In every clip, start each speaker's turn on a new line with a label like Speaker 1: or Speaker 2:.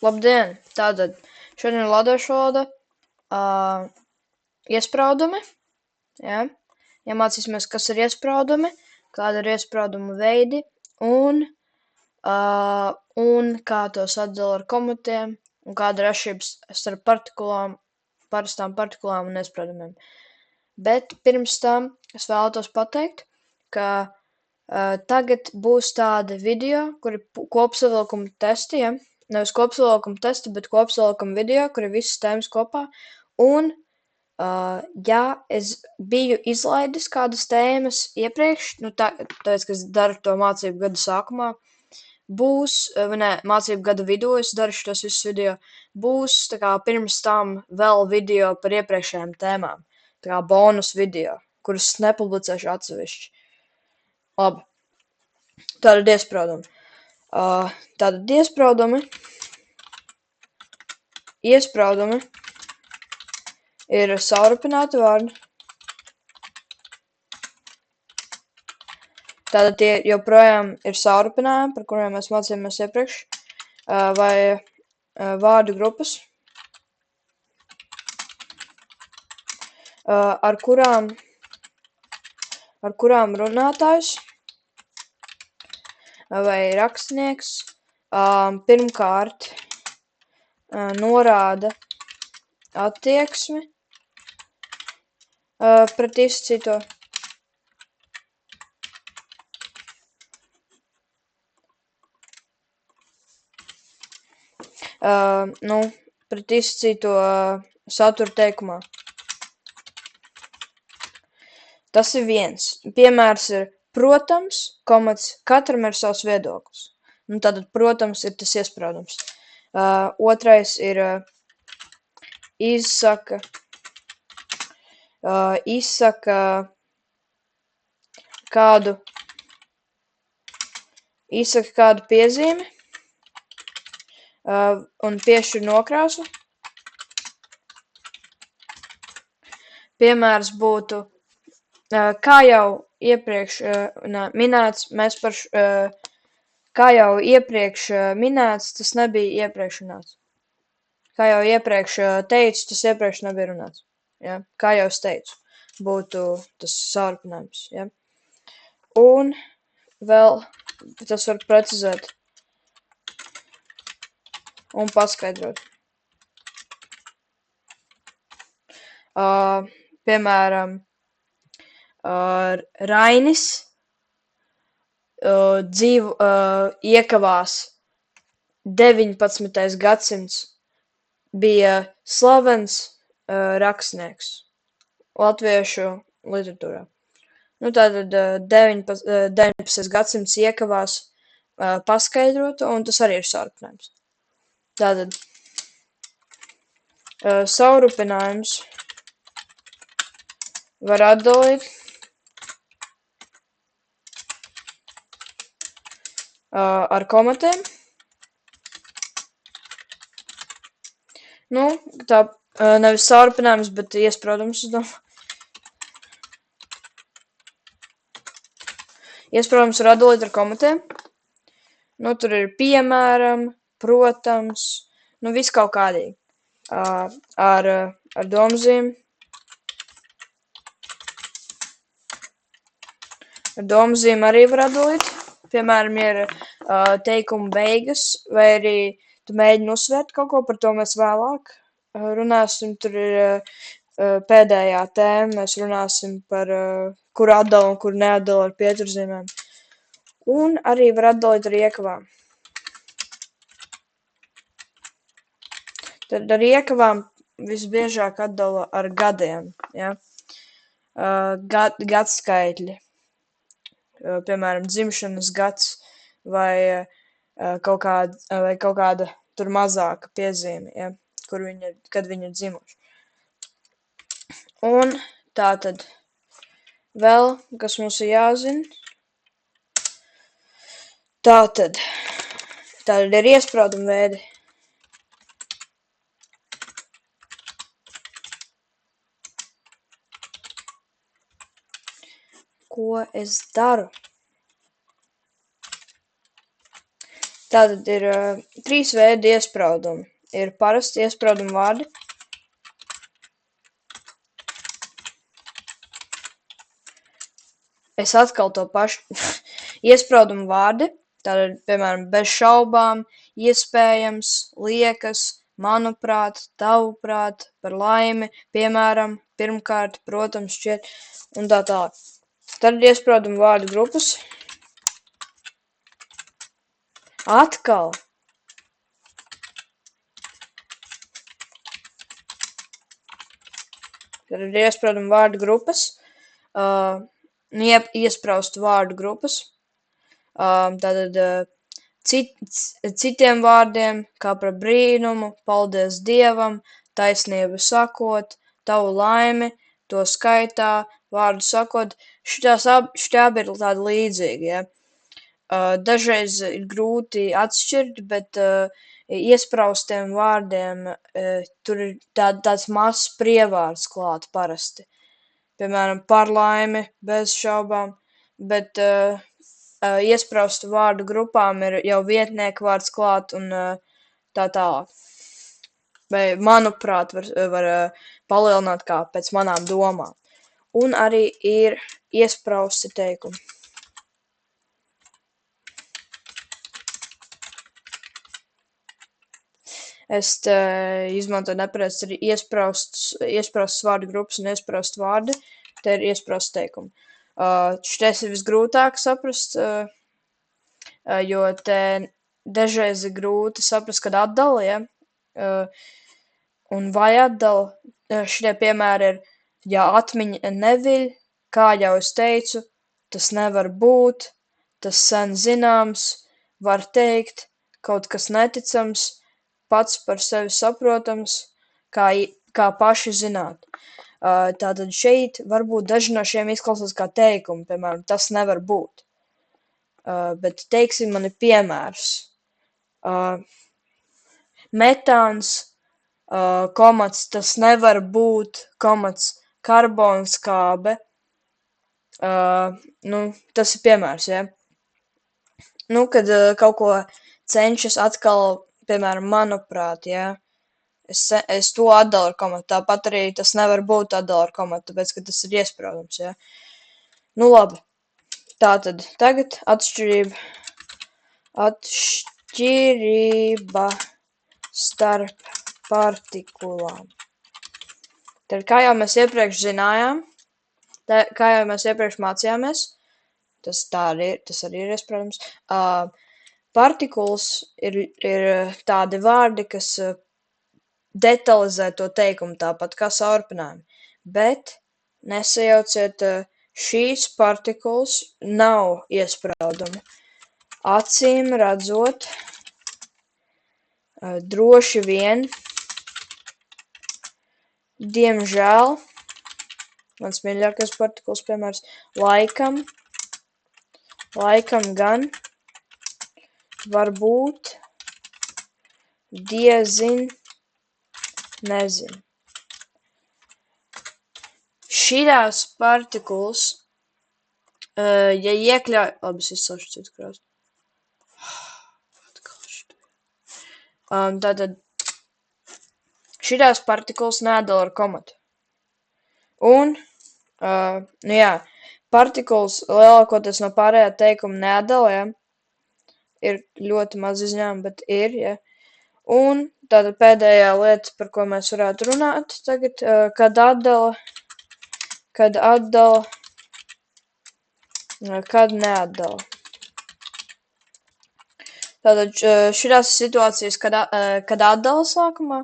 Speaker 1: Labdien! Tātad šodien ir latviešu valoda, iespraudumi, ja? Iemācīsimies, kas ir iespraudumi, kāda ir iespraudumu veidi un kā tos atdala ar komatiem un kāda ir atšķirības starp partikulām, parastām partikulām un iespraudumiem. Bet pirms tam es vēlētos pateikt, ka tagad būs tādi video, kuri kopsavilkuma testi, ja? Nevis kopsavilkuma testi, bet kopsavilkuma video, kur ir visas tēmas kopā. Un, ja es biju izlaidis kādas tēmas iepriekš, tāpēc, ka es daru to mācību gada sākumā, būs, mācību gada vidū es daru šitos visus video, būs tā kā pirms tam vēl video par iepriekšējām tēmām, tā kā bonus video, kurus nepublicēšu atsevišķi. Labi. Tātad iespraudumi. Tātad iespraudumi ir saurupināti vārdi. Tātad tie joprojām ir saurupinājumi, par kuriem mēs mācījāmies iepriekš, vai vārdu grupas, ar kurām runātājs vai rakstnieks pirmkārt norāda attieksmi pret izcito. Pret izcito saturu teikumā. Tas ir viens. Piemērs ir protams, komats, katram ir savs viedoklis. Tātad, protams, ir tas iespraudums. Otrais ir izsaka kādu piezīmi un piešķir nokrāsu. Piemērs būtu, kā jau iepriekš minēts, kā jau iepriekš minēts, tas nebija iepriekš runāts. Kā jau iepriekš teicu, tas iepriekš nebija runāts. Ja? Kā jau es teicu, būtu tas saurupinājums. Ja? Un vēl tas var precizēt un paskaidrot. Piemēram, Rainis iekavās 19. gadsimts bija slavens rakstnieks latviešu literatūrā. Tātad 19. gadsimts iekavās paskaidrot, un tas arī ir saurupinājums. Tātad saurupinājums var atdalīt ar komatiem. Tā nevis saurupinājums, bet iespraudums, es domāju. Iespraudums var atdalīt ar komatiem. Tur ir piemēram, protams, viss kaut kādīgi. Ar domzīm. Ar domzīm arī var atdalīt. Piemēram, ir teikuma beigas, vai arī tu mēģini uzsvērt kaut ko, par to mēs vēlāk runāsim. Tur ir pēdējā tēma, mēs runāsim par kur atdala un kur neatdala ar pieturzīmēm. Un arī var atdalīt ar iekavām. Tad ar iekavām visbiežāk atdala ar gadiem. Ja? Gadskaitļi. Piemēram, dzimšanas gads vai kaut kāda tur mazāka piezīme, ja? Kad viņi ir dzimuši. Un tātad vēl, kas mums ir jāzina, tātad ir iesprauduma veidi. Ko es daru? Tātad ir 3 veidi iespraudumi. Ir parasti iespraudumu vārdi. Es atkal to pašu iespraudumu vārdi. Tātad, piemēram, bez šaubām, iespējams, liekas, manuprāt, tavuprāt, par laimi, piemēram, pirmkārt, protams, šķiet, un tā tālāk. Tad ir iespraudumu vārdu grupas. Atkal. Tad ir iespraudumu vārdu grupas. Iespraustu vārdu grupas. Tātad citiem vārdiem, kā par brīnumu, paldies Dievam, taisnību sakot, tavu laimi, to skaitā, vārdu sakot, šitie abi ir tādi līdzīgi, ja. Dažreiz ir grūti atšķirt, bet iespraustiem vārdiem tur ir tāds mazs prievārds klāt parasti. Piemēram, par laimi, bez šaubām, bet iespraustu vārdu grupām ir jau vietnieku vārds klāt un tā tālāk. Vai, manuprāt, var palielināt kā pēc manām domām. Un arī ir iesprausti teikumi. Es izmantoju nepareizi arī iespraustas vārdu grupas un iespraustu vārdi. Te ir iesprausti teikumi. Šitais ir visgrūtāk saprast, jo te dažreiz ir grūti saprast, kad atdala, ja? Un vai atdala. Šitie piemēri ir, ja atmiņa neviļ, kā jau es teicu, tas nevar būt, tas sen zināms, var teikt, kaut kas neticams, pats par sevi saprotams, kā paši zināt. Tātad šeit varbūt daži no šiem izklausās kā teikumi, piemēram, tas nevar būt. Bet teiksim mani piemērs. Metāns, komats, tas nevar būt, komats, karbonskābe. Tas ir piemērs, ja. Kad kaut ko cenšas atkal, piemēram, manuprāt, ja, es to atdalu ar komatu, tāpat arī tas nevar būt atdalu ar komatu, tāpēc, ka tas ir iespraudums, ja. Labi, tātad tagad atšķirība starp partikulām. Tad, kā jau mēs iepriekš zinājām, kā jau mēs iepriekš mācījāmies, tas arī ir iespraudums, partikulas ir tādi vārdi, kas detalizē to teikumu tāpat kā saurpinājumi, bet nesajauciet, šīs partikulas nav iespraudumi. Acīm redzot, droši vien, diemžēl, mans mīļākais partikulas piemērs, laikam gan, varbūt, diezin, nezin. Šīs partikulas, ja iekļauj... Labi, es izcelšu citu krāstu. Tātad šīs partikulas neatdala ar komatu. Un, partikulas lielākoties no pārējā teikuma neatdala, ja. Ir ļoti maz izņēmumi, bet ir, ja. Un tātad pēdējā lieta, par ko mēs varētu runāt tagad, kad atdala, kad neatdala. Tātad šīs situācijas, kad atdala sākumā,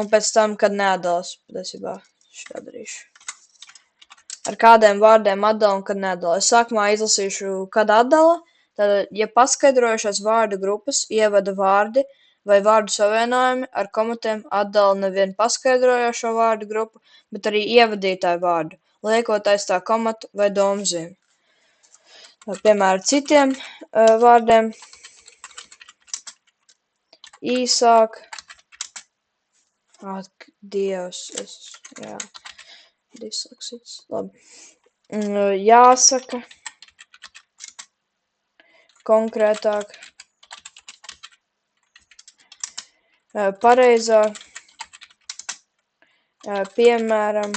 Speaker 1: un pēc tam, kad neatdalas, patiesībā šitā darīšu. Ar kādiem vārdiem atdala un kad neatdala. Es sākumā izlasīšu, kad atdala. Tātad, ja paskaidrojušās vārdu grupas ievada vārdi vai vārdu savienojumi ar komatiem atdala nevien paskaidrojošo vārdu grupu, bet arī ievadītāju vārdu, liekot aiz tā komatu vai domzīmi. Piemēram, citiem vārdiem īsāk. Dievs, disleksīts, labi. Jāsaka konkrētāk. pareizā, piemēram,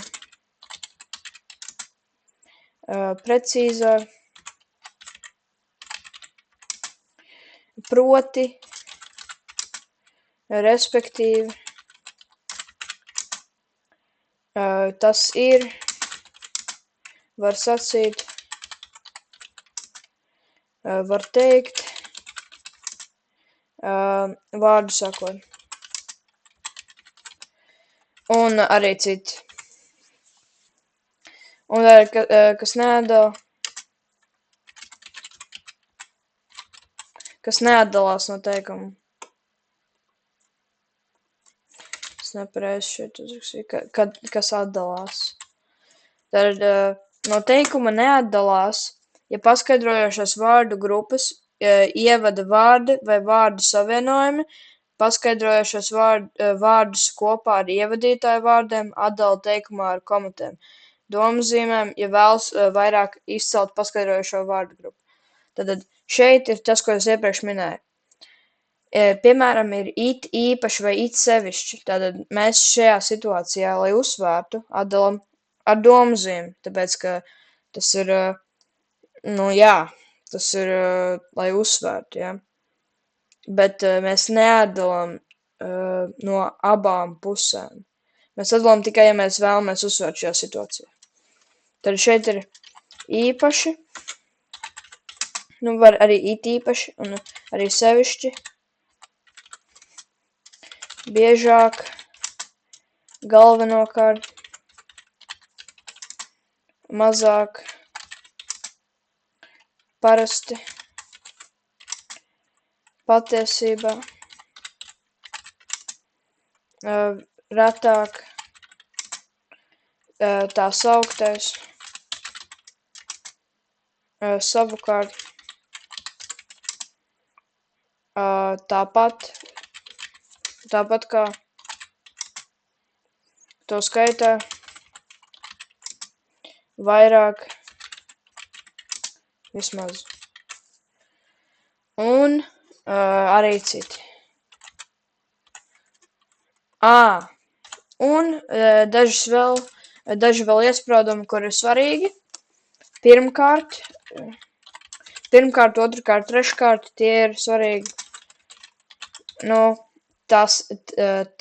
Speaker 1: precīzā, proti, respektīvi, tas ir, var sacīt, var teikt, vārdu sakot. Un arī citi. Un kas neatdalās no teikuma. Es nepareizi šeit uzrakstīju, kas atdalās. Tad no teikuma neatdalās, ja paskaidrojošās vārdu grupas ievada vārdi vai vārdu savienojumi, paskaidrojošos vārdus kopā ar ievadītāju vārdiem atdala teikumā ar komatēm, domzīmēm, ja vēlas vairāk izcelt paskaidrojošo vārdu grupu. Tad šeit ir tas, ko es iepriekš minēju. Piemēram, ir it īpaši vai it sevišķi. Tātad mēs šajā situācijā, lai uzsvērtu, atdalam ar domzīmi, tāpēc, ka tas ir, tas ir, lai uzsvērtu, ja. Bet mēs neatdalam no abām pusēm. Mēs atdalam tikai, ja mēs vēlamies uzsvērt šajā situācijā. Tad šeit ir īpaši, var arī it īpaši un arī sevišķi, biežāk, galvenokārt, mazāk, parasti, patiesībā, retāk, tā sauktais, savukārt, tāpat kā to skaitā, vairāk, vismaz. Un arī citi. Un daži vēl iespraudumi, kur ir svarīgi. Pirmkārt, otrkārt, treškārt, tie ir svarīgi.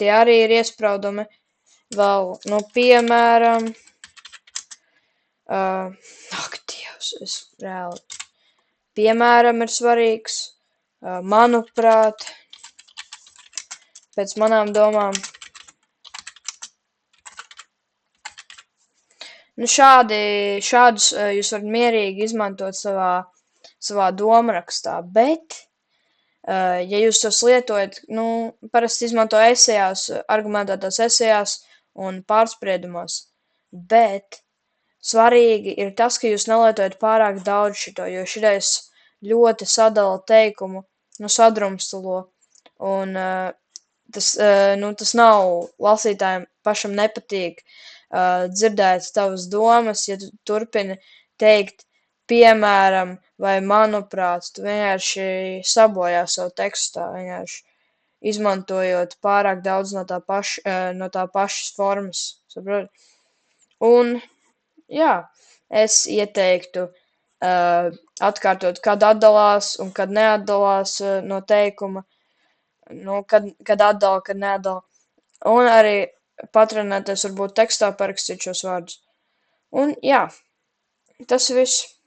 Speaker 1: Tie arī ir iespraudumi. Vēl, piemēram, Dievs, es reāli. Piemēram ir svarīgs, manuprāt, pēc manām domām. Šādus jūs varat mierīgi izmantot savā domrakstā, bet, ja jūs tos lietojat, parasti izmanto esejās, argumentētās esejās un pārspriedumos, bet svarīgi ir tas, ka jūs nelietojat pārāk daudz šito, jo šitais ļoti sadala teikumu, sadrumstalo, un tas nav lasītājiem pašam nepatīk dzirdēt tavas domas, ja tu turpini teikt, piemēram, vai manuprāt, tu vienkārši sabojā savu tekstā, vienkārši izmantojot pārāk daudz no tā pašas formas, saprot? Un, jā, es ieteiktu atkārtot, kad atdalās un kad neatdalās no teikuma, kad atdala, kad neatdala, un arī patrenēties varbūt tekstā parakstīt šos vārdus. Un, jā, tas viss.